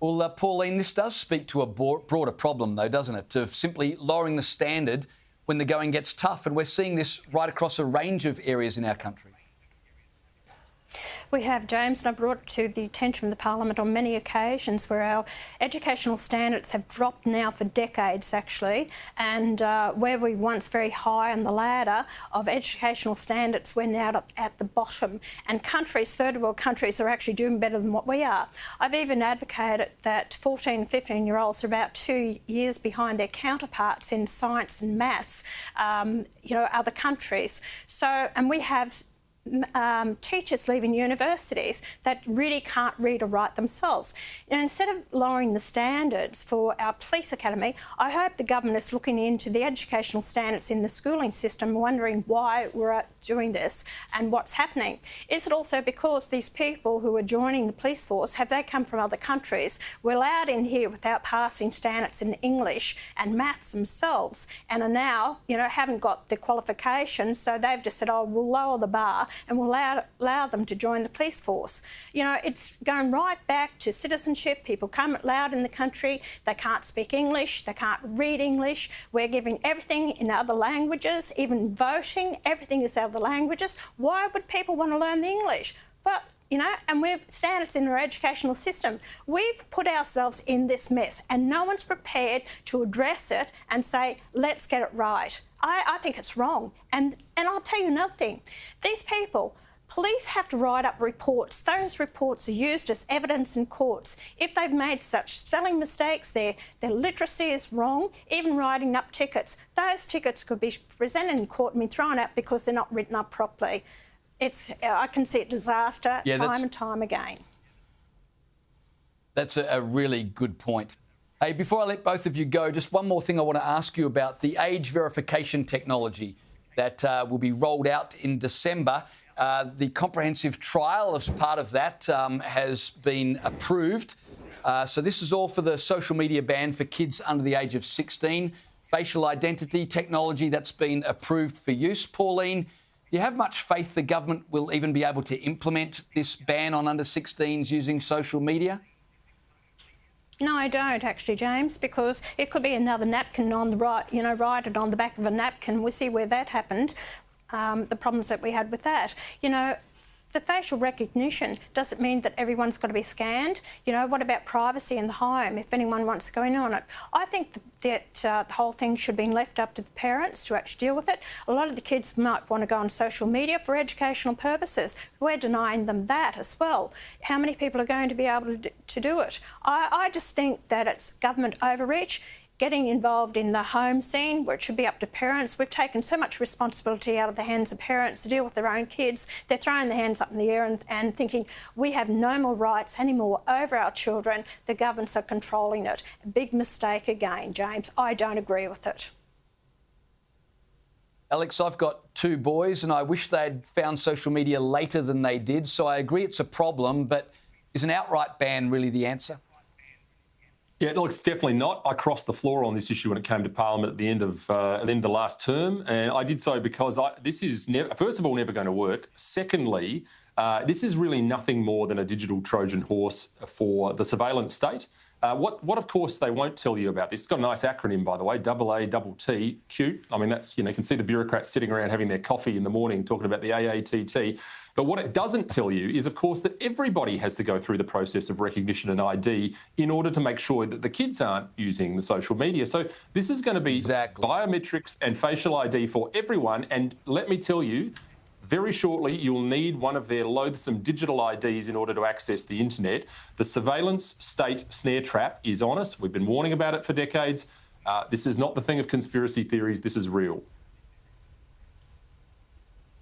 Well, Pauline, this does speak to a broader problem, though, doesn't it, of simply lowering the standard when the going gets tough. And we're seeing this right across a range of areas in our country. We have, James, and I brought it to the attention of the Parliament on many occasions where our educational standards have dropped now for decades, actually, and where we once very high on the ladder of educational standards, we're now at the bottom. And countries, third world countries, are actually doing better than what we are. I've even advocated that 14 and 15-year-olds are about 2 years behind their counterparts in science and maths, other countries. So, and we have teachers leaving universities that really can't read or write themselves. And instead of lowering the standards for our police academy, I hope the government is looking into the educational standards in the schooling system, wondering why we're doing this and what's happening. Is it also because these people who are joining the police force, have they come from other countries? We're allowed in here without passing standards in English and maths themselves, and are now, haven't got the qualifications, so they've just said, oh, we'll lower the bar and we'll allow them to join the police force. It's going right back to citizenship. People come loud in the country, they can't speak English, they can't read English. We're giving everything in other languages, even voting, everything is other languages. Why would people want to learn the English? But and we've standards in our educational system. We've put ourselves in this mess and no one's prepared to address it and say, let's get it right. I think it's wrong. And I'll tell you another thing. These people, police have to write up reports. Those reports are used as evidence in courts. If they've made such spelling mistakes, their literacy is wrong, even writing up tickets, those tickets could be presented in court and be thrown out because they're not written up properly. I can see it disaster time and time again. That's a really good point. Hey, before I let both of you go, just one more thing I want to ask you about the age verification technology that will be rolled out in December. The comprehensive trial as part of that has been approved. So this is all for the social media ban for kids under the age of 16. Facial identity technology that's been approved for use. Pauline, do you have much faith the government will even be able to implement this ban on under 16s using social media? No, I don't actually, James, because it could be another napkin on the right, write it on the back of a napkin. We see where that happened, the problems that we had with that. The facial recognition doesn't mean that everyone's got to be scanned. What about privacy in the home if anyone wants to go in on it? I think that the whole thing should be left up to the parents to actually deal with it. A lot of the kids might want to go on social media for educational purposes. We're denying them that as well. How many people are going to be able to do it? I just think that it's government overreach. Getting involved in the home scene where it should be up to parents. We've taken so much responsibility out of the hands of parents to deal with their own kids. They're throwing their hands up in the air and thinking we have no more rights anymore over our children. The governments are controlling it. A big mistake again, James. I don't agree with it. Alex, I've got 2 boys and I wish they'd found social media later than they did, so I agree it's a problem, but is an outright ban really the answer? Yeah, look, it's definitely not. I crossed the floor on this issue when it came to Parliament at the end of the last term, and I did so because this is, first of all, never going to work. Secondly, this is really nothing more than a digital Trojan horse for the surveillance state. What of course they won't tell you about this. It's got a nice acronym, by the way, AA-T, cute. I mean, that's, you can see the bureaucrats sitting around having their coffee in the morning talking about the AATT. But what it doesn't tell you is, of course, that everybody has to go through the process of recognition and ID in order to make sure that the kids aren't using the social media. So this is going to be biometrics and facial ID for everyone. And let me tell you, very shortly, you'll need one of their loathsome digital IDs in order to access the internet. The surveillance state snare trap is on us. We've been warning about it for decades. This is not the thing of conspiracy theories. This is real.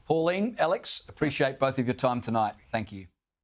Pauline, Alex, appreciate both of your time tonight. Thank you.